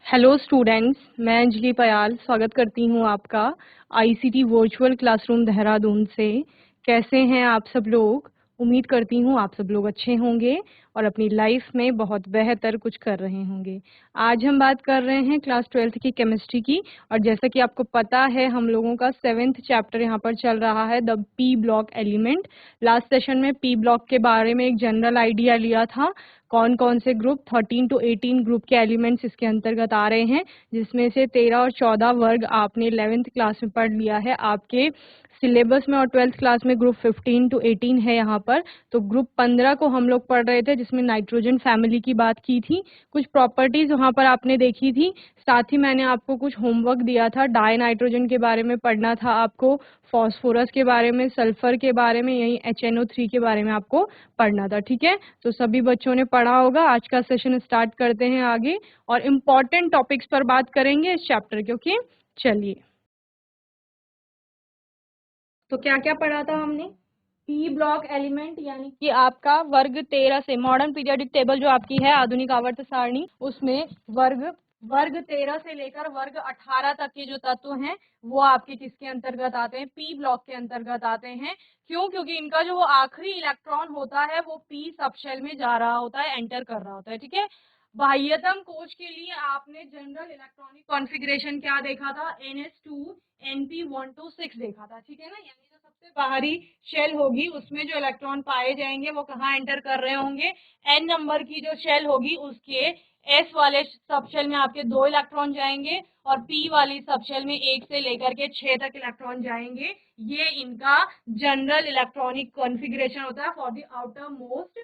Hello students, मैं अंजलि पयाल स्वागत करती हूँ आपका आईसीटी वर्चुअल क्लासरूम देहरादून से। कैसे हैं आप सब लोग? उम्मीद करती हूँ आप सब लोग अच्छे होंगे और अपनी लाइफ में बहुत बेहतर कुछ कर रहे होंगे। आज हम बात कर रहे हैं क्लास 12th की केमिस्ट्री की, और जैसा कि आपको पता है हम लोगों का 7th चैप्टर यहाँ पर चल रहा है, the P block element. Last session में पी ब्लॉक के बारे में एक जनरल आइडिया लिया था, कौन कौन से ग्रुप 13 to 18 ग्रुप के एलिमेंट्स इसके अंतर्गत आ रहे हैं, जिसमें से 13 और 14 वर्ग आपने 11th क्लास में पढ़ लिया है आपके सिलेबस में, और 12th क्लास में ग्रुप 15 to 18 है यहाँ पर। तो ग्रुप 15 को हम लोग पढ़ रहे थे, जिसमें नाइट्रोजन फैमिली की बात की थी, कुछ प्रॉपर्टीज वहाँ पर आपने देखी थी। साथ ही मैंने आपको कुछ होमवर्क दिया था, डाई नाइट्रोजन के बारे में पढ़ना था आपको, फॉस्फोरस के बारे में, सल्फर के बारे में, यही HNO3 के बारे में आपको पढ़ना था। ठीक है, तो सभी बच्चों ने पढ़ा होगा। आज का सेशन स्टार्ट करते हैं आगे, और इम्पॉर्टेंट टॉपिक्स पर बात करेंगे इस चैप्टर के। ओके, चलिए। तो क्या क्या पढ़ा था हमने? पी ब्लॉक एलिमेंट यानी कि आपका वर्ग 13 से, मॉडर्न पीरियोडिक टेबल जो आपकी है आधुनिक आवर्त सारणी, उसमें वर्ग वर्ग 13 से लेकर वर्ग 18 तक के जो तत्व हैं वो आपके किसके अंतर्गत आते हैं? पी ब्लॉक के अंतर्गत आते हैं। क्यों? क्योंकि इनका जो आखिरी इलेक्ट्रॉन होता है वो पी सबशेल में जा रहा होता है, एंटर कर रहा होता है। ठीक है, बाह्यतम कोश के लिए आपने जनरल इलेक्ट्रॉनिक कॉन्फ़िगरेशन क्या देखा था? NS2 NP126 देखा था। ठीक है ना, यानी जो सबसे बाहरी शेल होगी उसमें जो इलेक्ट्रॉन पाए जाएंगे वो कहाँ एंटर कर रहे होंगे? N नंबर की जो शेल होगी उसके S वाले सबशेल में आपके 2 इलेक्ट्रॉन जाएंगे, और P वाली सबशेल में 1 से लेकर के 6 तक इलेक्ट्रॉन जाएंगे। ये इनका जनरल इलेक्ट्रॉनिक कॉन्फ़िगरेशन होता है for the outermost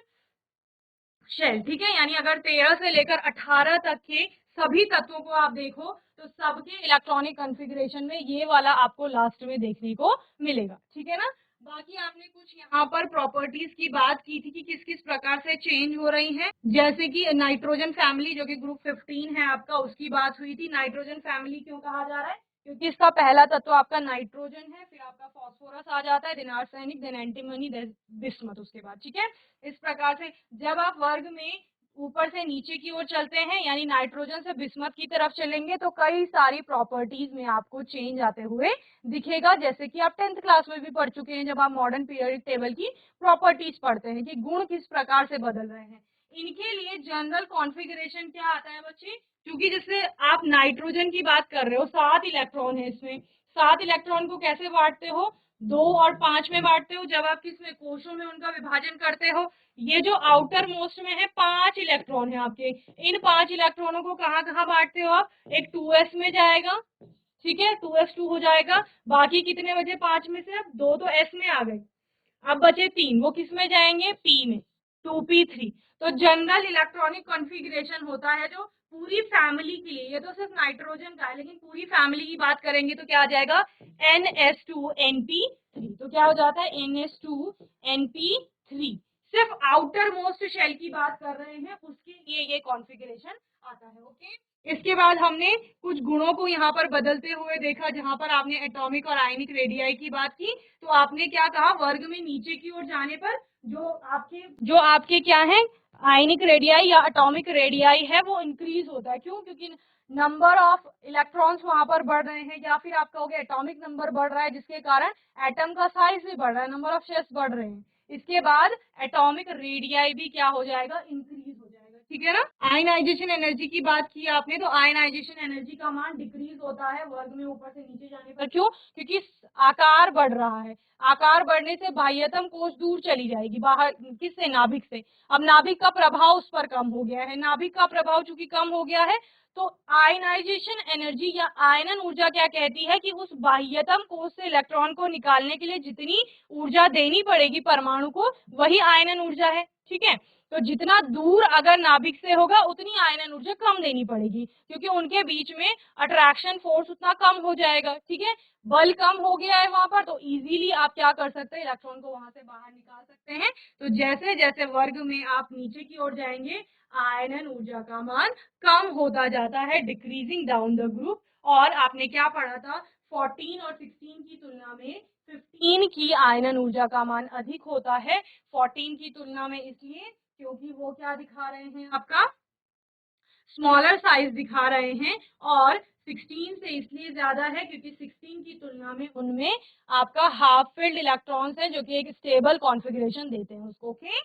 shell. ठीक है, यानी अगर 13 से लेकर 18 तक के सभी तत्वों को आप देखो तो सबके इलेक्ट्रॉनिक कॉन्फ़िगरेशन में ये वाला आपको लास्ट में देखने को मिलेगा। ठीक है ना, बाकी आपने कुछ यहाँ पर प्रॉपर्टीज की बात की थी कि किस किस प्रकार से चेंज हो रही हैं, जैसे कि नाइट्रोजन फैमिली जो कि ग्रुप 15 है आपका, उसकी बात हुई थी। नाइट्रोजन फैमिली क्यों कहा जा रहा है? क्योंकि इसका पहला तत्व आपका नाइट्रोजन है, फिर आपका फास्फोरस आ जाता है, then arsenic, then antimony, then bismuth उसके बाद। ठीक है, इस प्रकार से जब आप वर्ग में ऊपर से नीचे की ओर चलते हैं, यानी नाइट्रोजन से बिस्मथ की तरफ चलेंगे, तो कई सारी प्रॉपर्टीज में आपको चेंज आते हुए दिखेगा, जैसे कि आप 10th क्लास में भी पढ़ चुके हैं जब आप मॉडर्न पीरियोडिक टेबल की प्रॉपर्टीज पढ़ते हैं कि गुण किस प्रकार से बदल रहे हैं। इनके लिए जनरल कॉन्फ़िगरेशन क्या आता है बच्चे? क्योंकि जैसे आप नाइट्रोजन की बात कर रहे हो, 7 इलेक्ट्रॉन है इसमें, 7 इलेक्ट्रॉन को कैसे बांटते हो? 2 और 5 में बांटते हो। जब आप किसमें कोशों में उनका विभाजन करते हो, ये जो आउटर मोस्ट में है 5 इलेक्ट्रॉन है आपके, इन 5 इलेक्ट्रॉनों को कहाँ कहाँ बांटते हो आप? एक 2s में जाएगा, ठीक है, 2s2 हो जाएगा। बाकी कितने बचे 5 में से? अब 2 तो s में आ गए, अब बचे 3, वो किस में जाएंगे? p में, 2p3। तो जनरल इलेक्ट्रॉनिक कॉन्फ़िगरेशन होता है जो पूरी फैमिली के लिए, ये तो सिर्फ नाइट्रोजन का है, लेकिन पूरी फैमिली की बात करेंगे तो क्या आ जाएगा? NS2NP3। तो क्या हो जाता है? NS2NP3। सिर्फ आउटर मोस्ट शेल की बात कर रहे हैं, उसके लिए ये कॉन्फ़िगरेशन आता है। ओके, इसके बाद हमने कुछ गुणों को यहाँ पर बदलते हुए देखा, जहां पर आपने एटॉमिक और आयनिक रेडियाई की बात की, तो आपने क्या कहा? वर्ग में नीचे की ओर जाने पर जो आपके क्या है, आयनिक रेडियाई या एटॉमिक रेडियाई है, वो इंक्रीज होता है। क्यों? क्योंकि नंबर ऑफ इलेक्ट्रॉन्स वहां पर बढ़ रहे हैं, या फिर आप कहोगे एटॉमिक नंबर बढ़ रहा है, जिसके कारण एटम का साइज भी बढ़ रहा है, नंबर ऑफ शेल्स बढ़ रहे हैं। इसके बाद एटॉमिक रेडियाई भी क्या हो जाएगा? इंक्रीज हो जाएगा। ठीक है ना। आयनाइजेशन एनर्जी की बात की आपने, तो आयनाइजेशन एनर्जी का मान डिक्रीज होता है वर्ग में ऊपर से नीचे जाने पर। क्यों? क्योंकि आकार बढ़ रहा है, आकार बढ़ने से बाह्यतम कोश दूर चली जाएगी, बाहर किससे? नाभिक से। अब नाभिक का प्रभाव उस पर कम हो गया है, नाभिक का प्रभाव चूंकि कम हो गया है, तो आयनाइजेशन एनर्जी या आयनन ऊर्जा क्या कहती है कि उस बाह्यतम कोश से इलेक्ट्रॉन को निकालने के लिए जितनी ऊर्जा देनी पड़ेगी परमाणु को, वही आयनन ऊर्जा है। ठीक है, तो जितना दूर अगर नाभिक से होगा उतनी आयनन ऊर्जा कम देनी पड़ेगी, क्योंकि उनके बीच में अट्रैक्शन फोर्स उतना कम हो जाएगा। ठीक है, बल कम हो गया है वहां पर, तो इजीली आप क्या कर सकते हैं? इलेक्ट्रॉन को वहां से बाहर निकाल सकते हैं। तो जैसे जैसे वर्ग में आप नीचे की ओर जाएंगे, आयनन ऊर्जा का मान कम होता जाता है, डिक्रीजिंग डाउन द ग्रुप। और आपने क्या पढ़ा था? 14 और 16 की तुलना में 15 की आयनन ऊर्जा का मान अधिक होता है, 14 की तुलना में, इसलिए क्योंकि वो क्या दिखा रहे हैं? आपका स्मॉलर साइज दिखा रहे हैं, और 16 से इसलिए ज्यादा है क्योंकि 16 की तुलना में उनमें आपका हाफ फिल्ड इलेक्ट्रॉन्स है जो कि एक स्टेबल कॉन्फ़िगरेशन देते हैं उसको। ओके,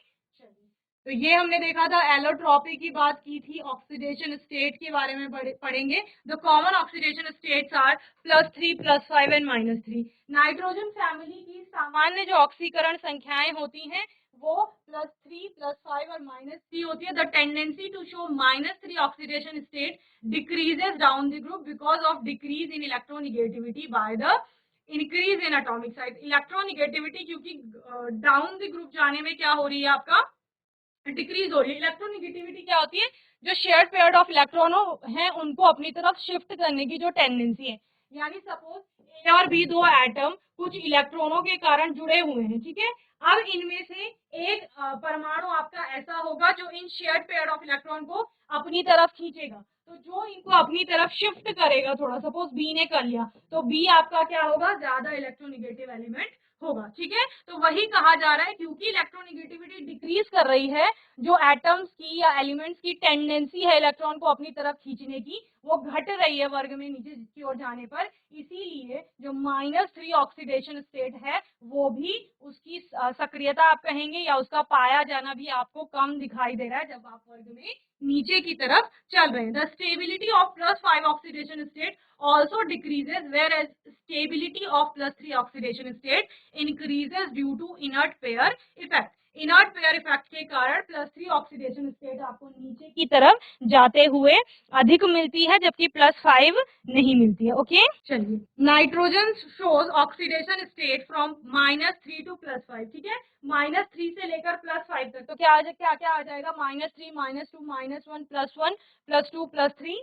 तो ये हमने देखा था। एलोट्रॉपी की बात की थी, ऑक्सीडेशन स्टेट के बारे में पढ़ेंगे। The common oxidation states are +3, +5 and -3। Nitrogen family की सामान्य जो ऑक्सीकरण संख्याएं होती हैं वो +3, +5 और -3 होती है। The tendency to show -3 oxidation state decreases down the group because of decrease in electronegativity by the increase in atomic size. Electronegativity क्योंकि डाउन द ग्रुप जाने में क्या हो रही है, आपका डिक्रीज हो रही है। इलेक्ट्रोनिगेटिविटी क्या होती है, जो शेयर्ड पेयर ऑफ इलेक्ट्रॉनों हैं उनको अपनी तरफ शिफ्ट करने की जो टेंडेंसी है। यानी सपोज ए और बी दो एटम कुछ इलेक्ट्रॉनों के कारण जुड़े हुए हैं, ठीक है। अब इनमें से एक परमाणु आपका ऐसा होगा जो इन शेयर्ड पेयर ऑफ इलेक्ट्रॉन को अपनी तरफ खींचेगा, तो जो इनको अपनी तरफ शिफ्ट करेगा थोड़ा, सपोज बी ने कर लिया, तो बी आपका क्या होगा, ज्यादा इलेक्ट्रोनिगेटिव एलिमेंट होगा, ठीक है। तो वही कहा जा रहा है क्योंकि इलेक्ट्रोनिगेटिविटी डिक्रीज कर रही है, जो एटम्स की या एलिमेंट्स की टेंडेंसी है इलेक्ट्रॉन को अपनी तरफ खींचने की, वो घट रही है वर्ग में नीचे की ओर जाने पर। इसीलिए जो -3 ऑक्सीडेशन स्टेट है वो भी उसकी सक्रियता आप कहेंगे या उसका पाया जाना भी आपको कम दिखाई दे रहा है जब आप वर्ग में नीचे की तरफ चल रहे हैं। The stability of +5 oxidation state also decreases, whereas stability of +3 oxidation state increases due to inert pair effect. Inert pair effect के कारण +3 ऑक्सीडेशन स्टेट आपको नीचे की तरफ जाते हुए अधिक मिलती है जबकि +5 नहीं मिलती है। ओके, चलिए, nitrogen shows oxidation state from -3 to +5, ठीक है। -3 से लेकर +5 तक, तो क्या आ जाएगा, -3, -2, -1, +1, +2, +3,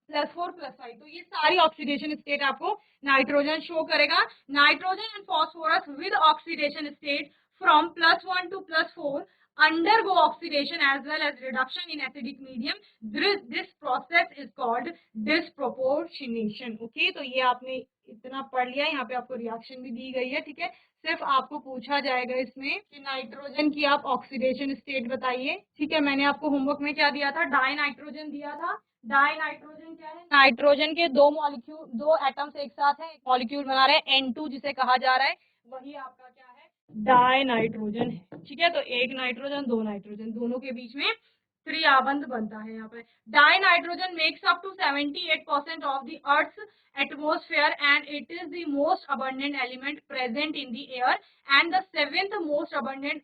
+4, +5। तो ये सारी ऑक्सीडेशन स्टेट आपको नाइट्रोजन शो करेगा। Nitrogen and phosphorus with oxidation state from +1 to +4 undergo oxidation as well as reduction in acidic medium. This process is called disproportionation. Okay, तो ये आपने इतना पढ़ लिया, यहाँ पे आपको रिएक्शन भी दी गई है, ठीक है। सिर्फ आपको पूछा जाएगा इसमें कि नाइट्रोजन की आप ऑक्सीडेशन स्टेट बताइए, ठीक है। मैंने आपको होमवर्क में क्या दिया था, डाई नाइट्रोजन दिया था। डाई नाइट्रोजन क्या है, नाइट्रोजन के दो मॉलिक्यूल, दो एटम्स एक साथ हैं, एक मॉलिक्यूल बना रहे हैं N2 जिसे कहा जा रहा है, वही आपका क्या है, डाई नाइट्रोजन है, ठीक है। तो एक नाइट्रोजन, दो नाइट्रोजन, दोनों के बीच में त्रिआबंध बनता है यहाँ पे। Dinitrogen makes up to 78% of the earth's atmosphere and it is the most abundant element present in the air and the seventh most abundant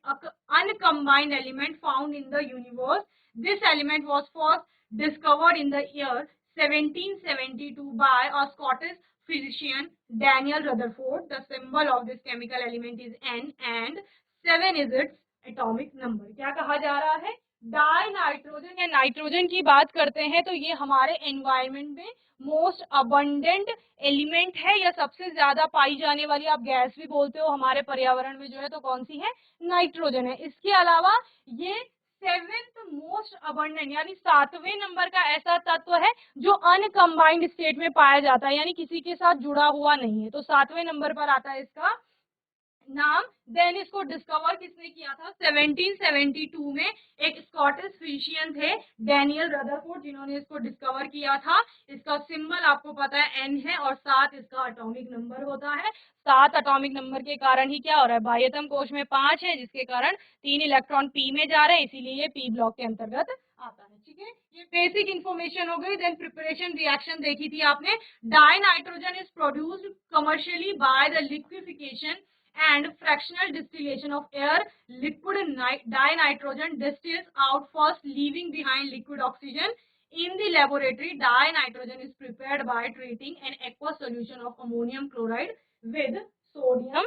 uncombined element found in the universe. This element was first discovered in the year 1772 by a Scottish physician Daniel Rutherford. The symbol of this chemical element is N and 7 is its atomic number. क्या कहा जा रहा है, die nitrogen या nitrogen की बात करते हैं तो ये हमारे एनवायरनमेंट में मोस्ट अबंडेंट एलिमेंट है या सबसे ज्यादा पाई जाने वाली, आप गैस भी बोलते हो हमारे पर्यावरण में जो है, तो कौन सी है, नाइट्रोजन है। इसके अलावा ये 7th मोस्ट अबंडेंट यानी 7वें नंबर का ऐसा तत्व है जो अनकंबाइंड स्टेट में पाया जाता है, यानी किसी के साथ जुड़ा हुआ नहीं है, तो 7वें नंबर पर आता है इसका नाम। देन इसको डिस्कवर किसने किया था, 1772 में एक स्कॉटिश फिजिशियन थे डैनियल रदरफोर्ड, जिन्होंने इसको डिस्कवर किया था। इसका सिंबल आपको पता है N है और 7 इसका एटॉमिक नंबर होता है। 7 एटॉमिक नंबर के कारण ही क्या हो रहा है, बाह्यतम कोश में 5 है जिसके कारण 3 इलेक्ट्रॉन P में जा रहे हैं, इसीलिए ये P ब्लॉक के अंतर्गत आता है, ठीक है। ये बेसिक इंफॉर्मेशन हो गई। देन प्रिपरेशन रिएक्शन देखी थी आपने। Die nitrogen is produced commercially by the liquefaction and fractional distillation of air. Liquid dinitrogen distills out first, leaving behind liquid oxygen. In the laboratory, dinitrogen is prepared by treating an aqueous solution of ammonium chloride with sodium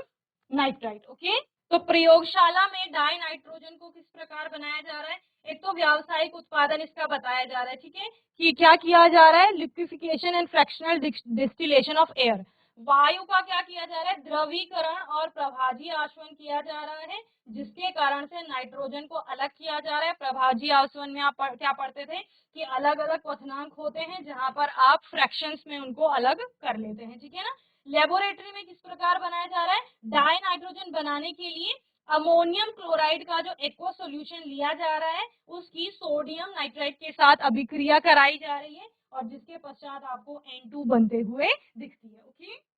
nitrite. Okay, तो प्रयोगशाला में die nitrogen को किस प्रकार बनाया जा रहा है, एक तो व्यावसायिक उत्पादन इसका बताया जा रहा है, ठीक है, कि क्या किया जा रहा है, liquefaction and fractional distillation of air, वायु का क्या किया जा रहा है, द्रवीकरण और प्रभाजी आश्वन किया जा रहा है, जिसके कारण से नाइट्रोजन को अलग किया जा रहा है। प्रभाजी आश्वन में आप क्या पढ़ते थे कि अलग अलग क्वथनांक होते हैं जहां पर आप फ्रैक्शंस में उनको अलग कर लेते हैं, ठीक है ना। लेबोरेटरी में किस प्रकार बनाया जा रहा है, डाई नाइट्रोजन बनाने के लिए अमोनियम क्लोराइड का जो एक्वा सॉल्यूशन लिया जा रहा है उसकी सोडियम नाइट्राइड के साथ अभिक्रिया कराई जा रही है और जिसके पश्चात आपको N2 बनते हुए दिखती है। ओके,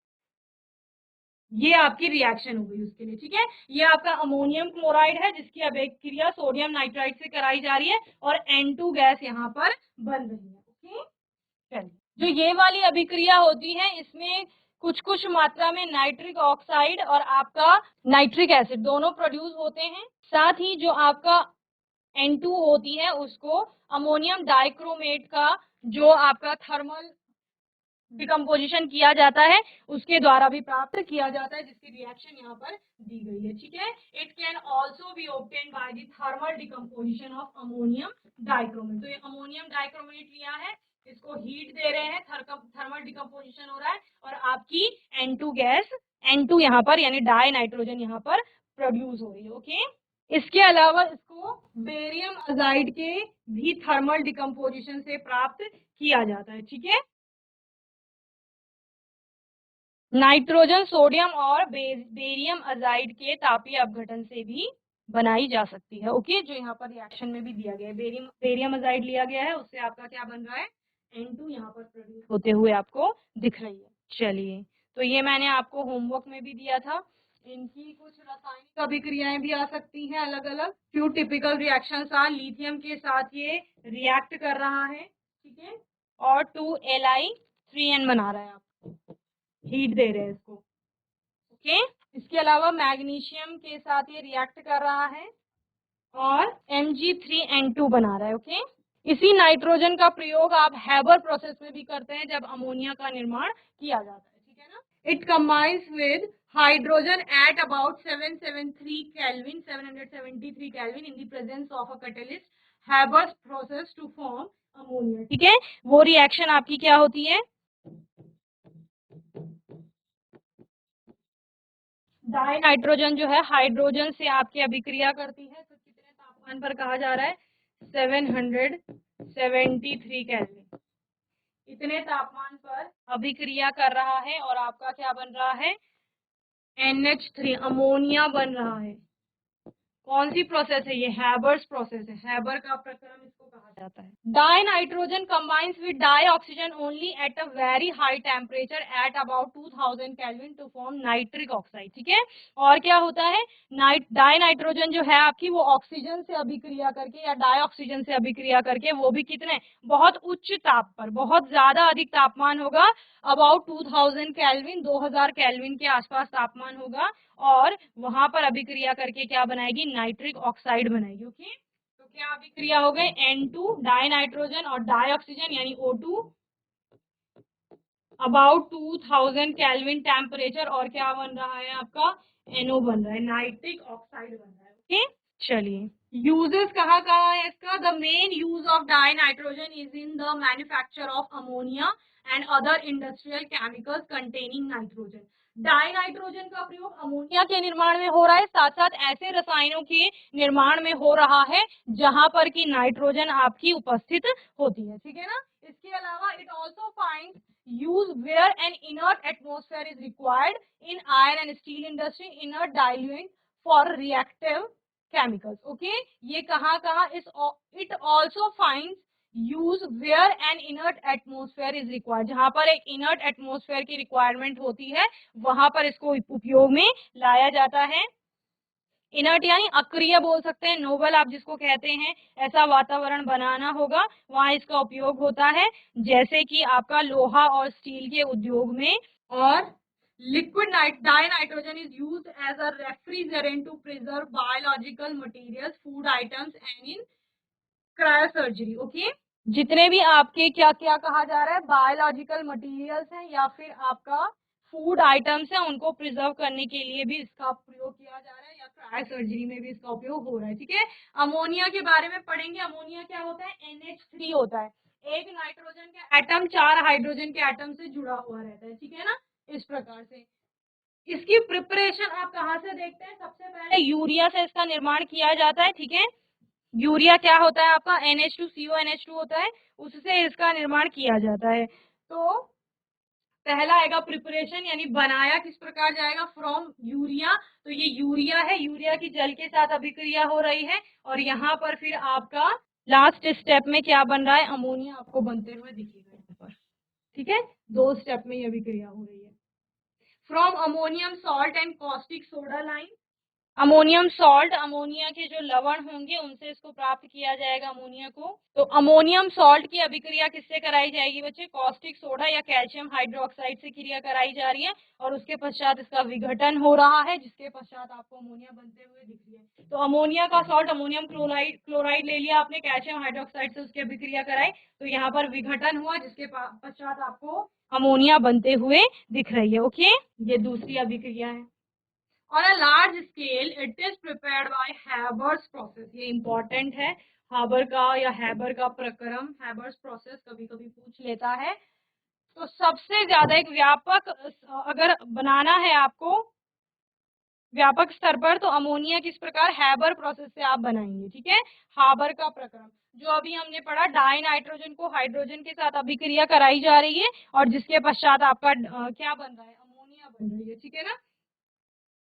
ये आपकी रिएक्शन हो गई उसके लिए। ठीक है, ये आपका अमोनियम क्लोराइड है जिसकी अभिक्रिया सोडियम नाइट्राइड से कराई जा रही है और N2 गैस यहाँ पर बन रही है। ओके, चलिए, जो ये वाली अभिक्रिया होती है इसमें कुछ कुछ मात्रा में नाइट्रिक ऑक्साइड और आपका नाइट्रिक एसिड दोनों प्रोड्यूस होते हैं। साथ ही जो आपका N2 होती है उसको अमोनियम डाइक्रोमेट का जो आपका थर्मल डिकम्पोजिशन किया जाता है उसके द्वारा भी प्राप्त किया जाता है, जिसकी रिएक्शन यहाँ पर दी गई है। ठीक है, it can also be obtain by the thermal decomposition of ammonium dichromate. तो ये अमोनियम डाइक्रोमेट लिया है, इसको हीट दे रहे हैं, थर्मल डिकम्पोजिशन हो रहा है और आपकी N2 गैस N2 यहाँ पर यानी डाई नाइट्रोजन यहाँ पर प्रोड्यूस हो रही है। ओके, इसके अलावा इसको बेरियम अजाइड के भी थर्मल डिकम्पोजिशन से प्राप्त किया जाता है। ठीक है, नाइट्रोजन सोडियम और बेरियम अजाइड के तापीय अपघटन से भी बनाई जा सकती है। ओके, जो यहाँ पर रिएक्शन में भी दिया गया है, बेरियम अजाइड लिया गया है, उससे आपका क्या बन रहा है, N2 यहाँ पर प्रोड्यूस होते हुए आपको दिख रही है। चलिए, तो ये मैंने आपको होमवर्क में भी दिया था। इनकी कुछ रासायनिक अभिक्रियाएं भी आ सकती हैं अलग अलग। Few typical reactions are, lithium के साथ ये रिएक्ट कर रहा है, ठीक है, और 2Li3N बना रहा है, आपको हीट दे रहे हैं इसको। ओके, इसके अलावा मैग्नीशियम के साथ ये रिएक्ट कर रहा है और Mg3N2 बना रहा है। ओके, इसी नाइट्रोजन का प्रयोग आप हैबर प्रोसेस में भी करते हैं जब अमोनिया का निर्माण किया जाता है। ठीक है ना, it combines with hydrogen at about 773 kelvin in the presence of a catalyst Haber's process to form ammonia. ठीक है, वो रिएक्शन आपकी क्या होती है, डाई नाइट्रोजन जो है हाइड्रोजन से आपकी अभिक्रिया करती है। तो कितने तापमान पर कहा जा रहा है, 773 केल्विन, इतने तापमान पर अभिक्रिया कर रहा है और आपका क्या बन रहा है, NH3 अमोनिया बन रहा है। कौन सी प्रोसेस है ये, हैबर्स प्रोसेस है, हैबर का प्रक्रम इसको कहा जाता है। Dinitrogen combines with dioxygen only at a very high temperature at about 2000 kelvin to form nitric oxide. ठीक है, और क्या होता है, डाई नाइट्रोजन जो है आपकी वो ऑक्सीजन से अभिक्रिया करके या डाई ऑक्सीजन से अभिक्रिया करके, वो भी कितने, बहुत उच्च ताप पर, बहुत ज्यादा अधिक तापमान होगा, अबाउट 2000 केल्विन, 2000 केल्विन के आसपास तापमान होगा, और वहां पर अभिक्रिया करके क्या बनाएगी, नाइट्रिक ऑक्साइड बनाएगी। ओके, तो क्या अभिक्रिया हो गए, N2 डाई नाइट्रोजन और डाई ऑक्सीजन यानी O2 अबाउट 2000 केल्विन टेम्परेचर, और क्या बन रहा है आपका, NO बन रहा है, नाइट्रिक ऑक्साइड बन रहा है। ओके, चलिए, यूजेस कहाँ कहाँ है इसका, the main use of die nitrogen is in the manufacture of ammonia and other industrial chemicals containing nitrogen. Die nitrogen का प्रयोग अमोनिया के निर्माण में हो रहा है, साथ साथ ऐसे रसायनों के निर्माण में हो रहा है जहां पर की नाइट्रोजन आपकी उपस्थित होती है। ठीक है ना, इसके अलावा it also find use where an inert atmosphere is required in iron and steel industry, inert diluent for reactive chemicals. Okay, ये कहाँ कहाँ इस, it also finds use where an inert atmosphere is required, जहाँ पर एक inert atmosphere की requirement होती है वहां पर इसको उपयोग में लाया जाता है। इनर्ट यानी अक्रिय बोल सकते हैं, नोबल आप जिसको कहते हैं, ऐसा वातावरण बनाना होगा, वहां इसका उपयोग होता है, जैसे कि आपका लोहा और स्टील के उद्योग में। और liquid dinitrogen is used as a refrigerant to preserve biological materials, food items and in cryosurgery. Okay, जितने भी आपके क्या क्या कहा जा रहा है, बायोलॉजिकल मटेरियल्स हैं या फिर आपका फूड आइटम्स हैं, उनको प्रिजर्व करने के लिए भी इसका प्रयोग किया जा रहा है, या क्रायो सर्जरी में भी इसका उपयोग हो रहा है। ठीक है, अमोनिया के बारे में पढ़ेंगे, अमोनिया क्या होता है, NH3 होता है, एक नाइट्रोजन के एटम 4 हाइड्रोजन के एटम से जुड़ा हुआ रहता है। ठीक है ना, इस प्रकार से इसकी प्रिपरेशन आप कहाँ से देखते हैं, सबसे पहले यूरिया से इसका निर्माण किया जाता है। ठीक है, यूरिया क्या होता है आपका, NH2CO NH2 होता है, उससे इसका निर्माण किया जाता है। तो पहला आएगा प्रिपरेशन, यानी बनाया किस प्रकार जाएगा, फ्रॉम यूरिया, तो ये यूरिया है, यूरिया की जल के साथ अभिक्रिया हो रही है, और यहाँ पर फिर आपका लास्ट स्टेप में क्या बन रहा है, अमोनिया आपको बनते हुए दिखेगा यहाँ पर। ठीक है, 2 स्टेप में ये अभिक्रिया हो रही है। From ammonium salt and caustic soda line, ammonium salt, ammonia के जो लवण होंगे उनसे इसको प्राप्त किया जाएगा अमोनिया को। तो अमोनियम सॉल्ट की अभिक्रिया किससे कराई जाएगी बच्चे, कॉस्टिक सोडा या कैल्शियम हाइड्रोक्साइड से क्रिया कराई जा रही है, और उसके पश्चात इसका विघटन हो रहा है, जिसके पश्चात आपको अमोनिया बनते हुए दिख रही है। तो अमोनिया का सॉल्ट, अमोनियम क्लोराइड ले लिया आपने, कैल्शियम हाइड्रोक्साइड से उसकी अभिक्रिया कराई, तो यहाँ पर विघटन हुआ, जिसके पश्चात आपको अमोनिया बनते हुए दिख रही है। ओके, ये दूसरी अभिक्रिया है। On a large scale, it is prepared by Haber's process. ये important है, हाबर का या हैबर का प्रक्रम, हैबर्स प्रोसेस कभी कभी पूछ लेता है। तो सबसे ज्यादा एक व्यापक, अगर बनाना है आपको व्यापक स्तर पर, तो अमोनिया किस प्रकार, हैबर प्रोसेस से आप बनाएंगे। ठीक है, हाबर का प्रक्रम जो अभी हमने पढ़ा, डाई नाइट्रोजन को हाइड्रोजन के साथ अभिक्रिया कराई जा रही है, और जिसके पश्चात आपका क्या बन रहा है, अमोनिया बन रही है। ठीक है ना,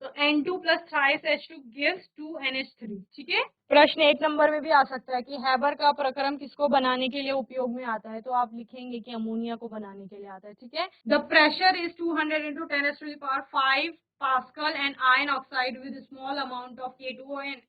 तो N2 plus thrice H2 gives 2NH3। ठीक है, प्रश्न 1 नंबर में भी आ सकता है कि हैबर का प्रक्रम किसको बनाने के लिए उपयोग में आता है, तो आप लिखेंगे कि अमोनिया को बनाने के लिए आता है। ठीक है, the pressure is 200 into 10⁵ Pascal and iron oxide with a small amount of K2O and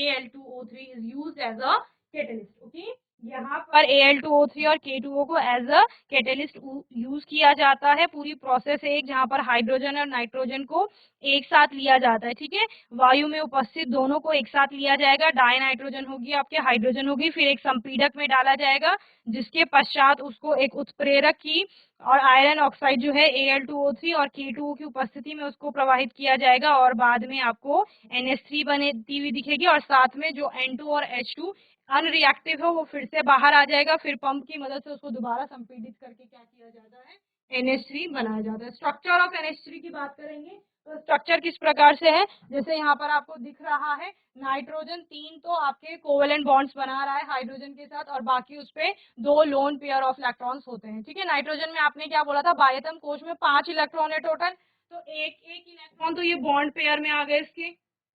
Al2O3 is used as a catalyst. Okay, यहाँ पर Al2O3 और K2O को एज अ कैटेलिस्ट यूज किया जाता है। पूरी प्रोसेस एक, जहाँ पर हाइड्रोजन और नाइट्रोजन को एक साथ लिया जाता है। ठीक है, वायु में उपस्थित दोनों को एक साथ लिया जाएगा, डाई नाइट्रोजन होगी आपके, हाइड्रोजन होगी, फिर एक संपीडक में डाला जाएगा, जिसके पश्चात उसको एक उत्प्रेरक की और आयरन ऑक्साइड जो है Al2O3 और K2O की उपस्थिति में उसको प्रवाहित किया जाएगा, और बाद में आपको NH3 बनती हुई दिखेगी, और साथ में जो N2 और H2 अनरिएक्टिव है वो फिर से बाहर आ जाएगा, फिर पंप की मदद से उसको दोबारा संपीडित करके क्या किया जाता है, NH3 बनाया जाता है। स्ट्रक्चर ऑफ NH3 की बात करेंगे तो स्ट्रक्चर किस प्रकार से है, जैसे यहाँ पर आपको दिख रहा है, नाइट्रोजन 3 तो आपके कोवेलेंट बॉन्ड्स बना रहा है हाइड्रोजन के साथ, और बाकी उसपे 2 लोन पेयर ऑफ इलेक्ट्रॉन्स होते हैं। ठीक है, नाइट्रोजन में आपने क्या बोला था, बाह्यतम कोश में 5 इलेक्ट्रॉन है टोटल, तो एक एक इलेक्ट्रॉन तो ये बॉन्ड पेयर में आ गए, इसके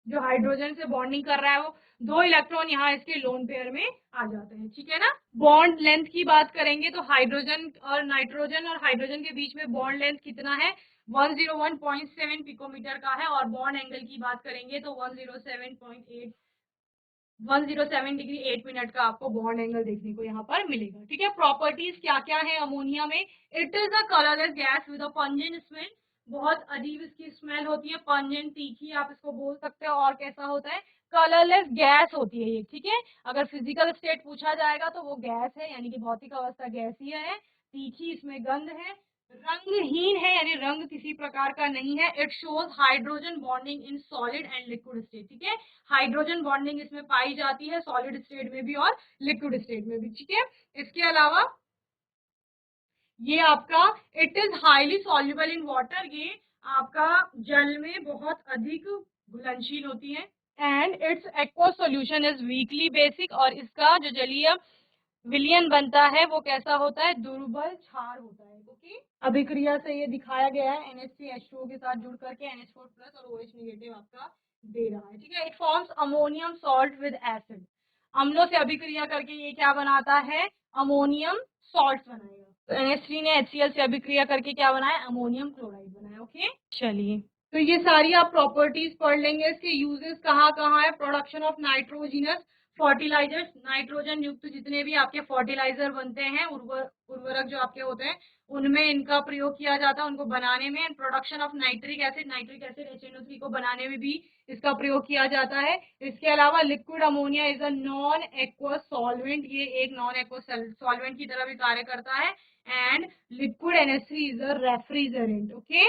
जो हाइड्रोजन से बॉन्डिंग कर रहा है वो 2 इलेक्ट्रॉन यहाँ इसके लोन पेयर में आ जाते हैं। ठीक है ना, बॉन्ड लेंथ की बात करेंगे तो हाइड्रोजन और नाइट्रोजन और हाइड्रोजन के बीच में बॉन्ड लेंथ कितना है, 101.7 पिकोमीटर का है, और बॉन्ड एंगल की बात करेंगे तो 107 डिग्री 8 मिनट का आपको बॉन्ड एंगल देखने को यहाँ पर मिलेगा। ठीक है, प्रॉपर्टीज क्या क्या है अमोनिया में, it is a colourless gas with a pungent smell, बहुत अजीब इसकी स्मेल होती है, पंजेंट तीखी आप इसको बोल सकते हो, और कैसा होता है, कलरलेस गैस होती है ये। ठीक है, अगर फिजिकल स्टेट पूछा जाएगा तो वो गैस है, यानी कि भौतिक अवस्था गैसीय है, तीखी, इसमें गंध है, रंगहीन है, यानी रंग किसी प्रकार का नहीं है। It shows hydrogen bonding in solid and liquid state. ठीक है, हाइड्रोजन बॉन्डिंग इसमें पाई जाती है सॉलिड स्टेट में भी और लिक्विड स्टेट में भी। ठीक है, इसके अलावा ये आपका it is highly soluble in water, ये आपका जल में बहुत अधिक घुलनशील होती है, and it's aqueous solution is weekly basic, और इसका जो जलीय विलयन बनता है वो कैसा होता है, दुर्बल क्षार होता है। ओके, अभिक्रिया से ये दिखाया गया है, NH3H2O के साथ जुड़ करके NH4 प्लस और OH नेगेटिव आपका दे रहा है। ठीक है, it forms ammonium salt with acid, अम्लों से अभिक्रिया करके ये क्या बनाता है, अमोनियम सॉल्ट बनाएगा। तो NH3 ने HCl से अभिक्रिया करके क्या बनाया, अमोनियम क्लोराइड बनाया। ओके, चलिए, तो ये सारी आप प्रॉपर्टीज पढ़ लेंगे, इसके यूजेस कहाँ कहाँ है, production of nitrogenous fertilisers, nitrogen युक्त जितने भी आपके फर्टिलाइजर बनते हैं, उर्वरक जो आपके होते हैं, उनमें इनका प्रयोग किया जाता है उनको बनाने में। Production of nitric acid HNO3 को बनाने में भी इसका प्रयोग किया जाता है। इसके अलावा liquid ammonia is a non aqueous solvent, ये एक नॉन एक्वस सॉल्वेंट की तरह भी कार्य करता है, and liquid NH3 is a refrigerant. Okay,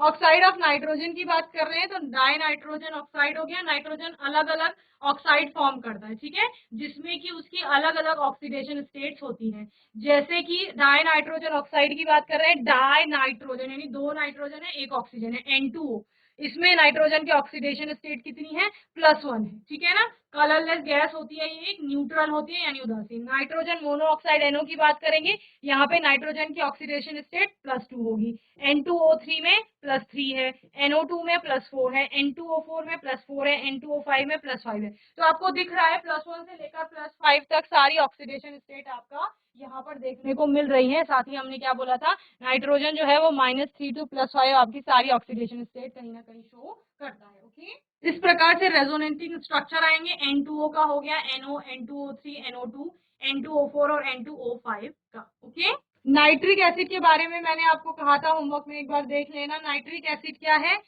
oxide of nitrogen की बात कर रहे हैं तो डाई नाइट्रोजन ऑक्साइड हो गया, नाइट्रोजन अलग अलग ऑक्साइड फॉर्म करता है। ठीक है, जिसमें कि उसकी अलग अलग ऑक्सीडेशन स्टेट्स होती हैं, जैसे कि डाई नाइट्रोजन ऑक्साइड की बात कर रहे हैं, डाई नाइट्रोजन यानी 2 नाइट्रोजन है 1 ऑक्सीजन है, N2O, इसमें नाइट्रोजन की ऑक्सीडेशन स्टेट कितनी है, +1 है, ठीक है ना। कलरलेस गैस होती है, ये एक न्यूट्रल होती है यानी उदासीन। नाइट्रोजन मोनोऑक्साइड NO की बात करेंगे, यहाँ पे नाइट्रोजन की ऑक्सीडेशन स्टेट +2 होगी। N2O3 में +3 है, NO2 में +4 है, N2O4 में +4 है, N2O5 में +5 है। तो आपको दिख रहा है +1 से लेकर +5 तक सारी ऑक्सीडेशन स्टेट आपका यहाँ पर देखने को मिल रही है। साथ ही हमने क्या बोला था, नाइट्रोजन जो है वो -3 to +5 आपकी सारी ऑक्सीडेशन स्टेट कहीं ना कहीं शो करता है। ओके, इस प्रकार से रेजोनेटिंग स्ट्रक्चर आएंगे। N2O का हो गया NO, N2O3, NO2, N2O4 और N2O5 का। ओके, नाइट्रिक एसिड के बारे में मैंने आपको कहा था, होमवर्क में एक बार देख लेना। नाइट्रिक एसिड क्या है,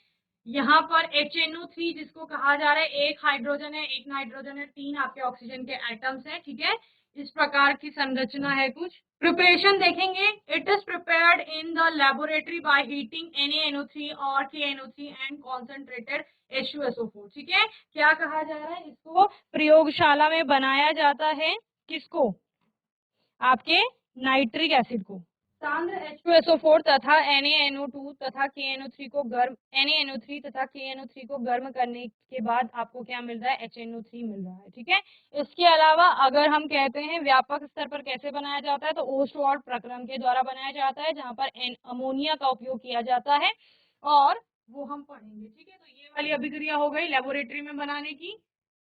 यहाँ पर HNO3 जिसको कहा जा रहा है, एक हाइड्रोजन है, एक नाइट्रोजन है, 3 आपके ऑक्सीजन के एटम्स हैं, ठीक है। इस प्रकार की संरचना है कुछ। प्रिपरेशन देखेंगे, it is prepared in the laboratory by heating NaNO3 और KNO3 एंड कॉन्सेंट्रेटेड H2SO4, ठीक है। क्या कहा जा रहा है, इसको प्रयोगशाला में बनाया जाता है, किसको, आपके नाइट्रिक एसिड को। सांद्र H2SO4 तथा NaNO2 तथा KNO3 को गर्म NaNO3 तथा KNO3 को गर्म करने के बाद आपको क्या मिल रहा है, HNO3 मिल रहा है, ठीक है। इसके अलावा अगर हम कहते हैं व्यापक स्तर पर कैसे बनाया जाता है, तो ओस्टवाल्ड प्रक्रम के द्वारा बनाया जाता है, जहां पर अमोनिया का उपयोग किया जाता है, और वो हम पढ़ेंगे, ठीक है। तो ये वाली अभिक्रिया हो गई लेबोरेटरी में बनाने की।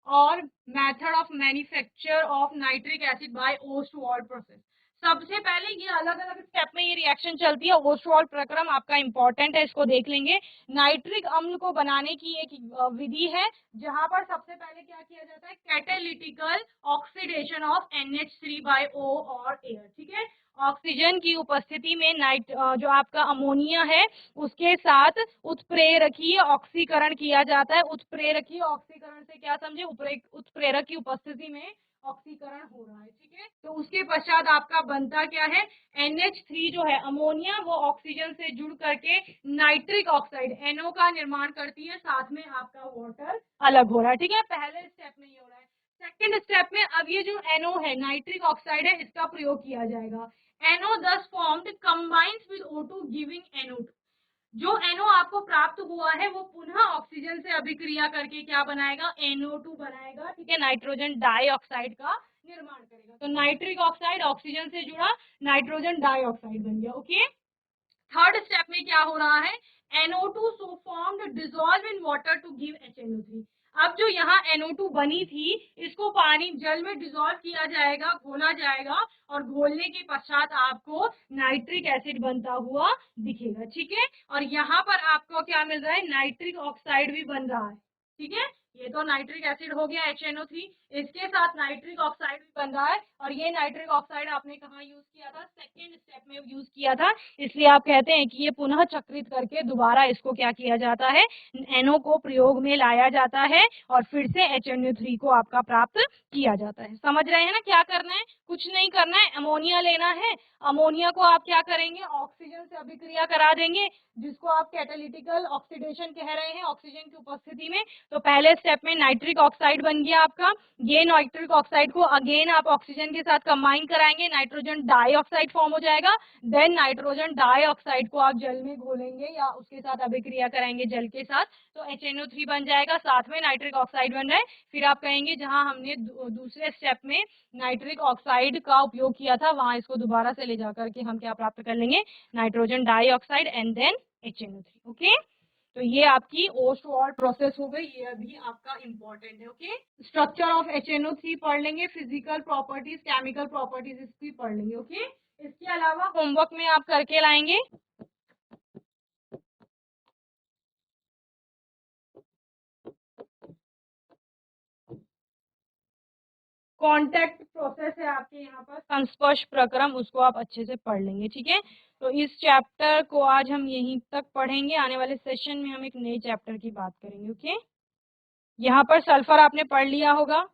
और method of manufacture of nitric acid by Ostwald process. सबसे पहले ये अलग अलग स्टेप में ये रिएक्शन चलती है। ओस्टवाल्ड प्रक्रम आपका इंपॉर्टेंट है, इसको देख लेंगे। नाइट्रिक अम्ल को बनाने की एक विधि है, जहां पर सबसे पहले क्या किया जाता है, catalytical oxidation of NH3 by O और एयर, ठीक है। ऑक्सीजन की उपस्थिति में जो आपका अमोनिया है उसके साथ उत्प्रेरकीय ऑक्सीकरण किया जाता है। उत्प्रेरकीय ऑक्सीकरण से क्या समझे, उत्प्रेरक की उपस्थिति में ऑक्सीकरण हो रहा है, ठीक है। तो उसके पश्चात आपका बनता क्या है, NH3 जो है अमोनिया, वो ऑक्सीजन से जुड़ करके नाइट्रिक ऑक्साइड NO का निर्माण करती है, साथ में आपका वाटर अलग हो रहा है, ठीक है। पहले स्टेप में ये हो रहा है। सेकेंड स्टेप में अब ये जो NO है, नाइट्रिक ऑक्साइड है, इसका प्रयोग किया जाएगा। NO thus formed combines with O2 giving NO2। जो NO आपको प्राप्त हुआ है वो पुनः ऑक्सीजन से अभिक्रिया करके क्या बनाएगा, NO2 बनाएगा, ठीक है। नाइट्रोजन डाइऑक्साइड का निर्माण करेगा। तो नाइट्रिक ऑक्साइड ऑक्सीजन से जुड़ा नाइट्रोजन डाइऑक्साइड बन गया। ओके, थर्ड स्टेप में क्या हो रहा है, NO2 so formed dissolve in water to give HNO3। अब जो यहाँ NO2 बनी थी, इसको पानी जल में डिजोल्व किया जाएगा, घोला जाएगा, और घोलने के पश्चात आपको नाइट्रिक एसिड बनता हुआ दिखेगा, ठीक है। और यहाँ पर आपको क्या मिल रहा है, नाइट्रिक ऑक्साइड भी बन रहा है, ठीक है। ये तो नाइट्रिक एसिड हो गया HNO3, इसके साथ नाइट्रिक ऑक्साइड भी बन रहा है। और ये नाइट्रिक ऑक्साइड आपने कहाँ यूज किया था, सेकेंड स्टेप में यूज किया था, इसलिए आप कहते हैं कि ये पुनः चक्रित करके दोबारा इसको क्या किया जाता है, NO को प्रयोग में लाया जाता है, और फिर से HNO3 को आपका प्राप्त किया जाता है। समझ रहे हैं ना, क्या करना है, कुछ नहीं करना है, अमोनिया लेना है। अमोनिया को आप क्या करेंगे, ऑक्सीजन से अभिक्रिया करा देंगे, जिसको आप कैटालिटिकल ऑक्सीडेशन कह रहे हैं, ऑक्सीजन की उपस्थिति में। तो पहले स्टेप में नाइट्रिक ऑक्साइड बन गया आपका। ये नाइट्रिक ऑक्साइड को अगेन आप ऑक्सीजन के साथ कंबाइन कराएंगे, नाइट्रोजन डाइऑक्साइड फॉर्म हो जाएगा। देन नाइट्रोजन डाइऑक्साइड को आप जल में घोलेंगे या उसके साथ अभिक्रिया कराएंगे जल के साथ, तो HNO3 बन जाएगा, साथ में नाइट्रिक ऑक्साइड बन रहा है। फिर आप कहेंगे जहां हमने दूसरे स्टेप में नाइट्रिक ऑक्साइड का उपयोग किया था, वहां इसको दोबारा से ले जाकर के हम क्या प्राप्त कर लेंगे, nitrogen dioxide and then HNO3। Okay, तो ये आपकी ओस्टवाल्ड प्रोसेस हो गई, ये अभी आपका इंपॉर्टेंट है। ओके, स्ट्रक्चर ऑफ HNO3 पढ़ लेंगे, फिजिकल प्रॉपर्टीज, केमिकल प्रॉपर्टीज इसकी पढ़ लेंगे। ओके, इसके अलावा होमवर्क में आप करके लाएंगे कांटेक्ट प्रोसेस है आपके यहाँ पर, संस्पर्श प्रक्रम, उसको आप अच्छे से पढ़ लेंगे, ठीक है। तो इस चैप्टर को आज हम यहीं तक पढ़ेंगे, आने वाले सेशन में हम एक नए चैप्टर की बात करेंगे। ओके, यहाँ पर सल्फर आपने पढ़ लिया होगा,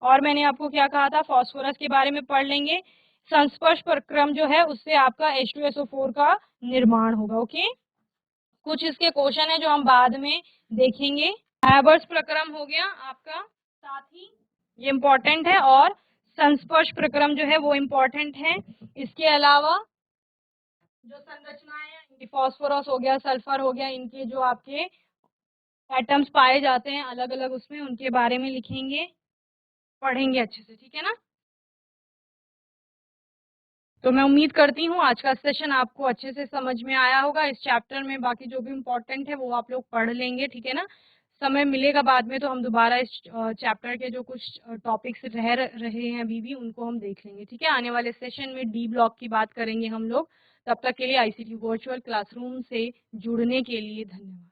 और मैंने आपको क्या कहा था, फास्फोरस के बारे में पढ़ लेंगे। संस्पर्श प्रक्रम जो है उससे आपका H2SO4 का निर्माण होगा। ओके, कुछ इसके क्वेश्चन है जो हम बाद में देखेंगे। हैबर्स प्रक्रम हो गया आपका, साथ ही ये इम्पोर्टेंट है, और संस्पर्श प्रक्रम जो है वो इम्पोर्टेंट है। इसके अलावा जो संरचनाएं हैं, फास्फोरस हो गया, सल्फर हो गया, इनके जो आपके एटम्स पाए जाते हैं अलग अलग, उसमें उनके बारे में लिखेंगे, पढ़ेंगे अच्छे से, ठीक है ना। तो मैं उम्मीद करती हूँ आज का सेशन आपको अच्छे से समझ में आया होगा। इस चैप्टर में बाकी जो भी इम्पोर्टेंट है वो आप लोग पढ़ लेंगे, ठीक है ना। समय मिलेगा बाद में तो हम दोबारा इस चैप्टर के जो कुछ टॉपिक्स रह रहे हैं अभी भी उनको हम देख लेंगे, ठीक है। आने वाले सेशन में डी ब्लॉक की बात करेंगे हम लोग। तब तक के लिए आईसीटी वर्चुअल क्लासरूम से जुड़ने के लिए धन्यवाद।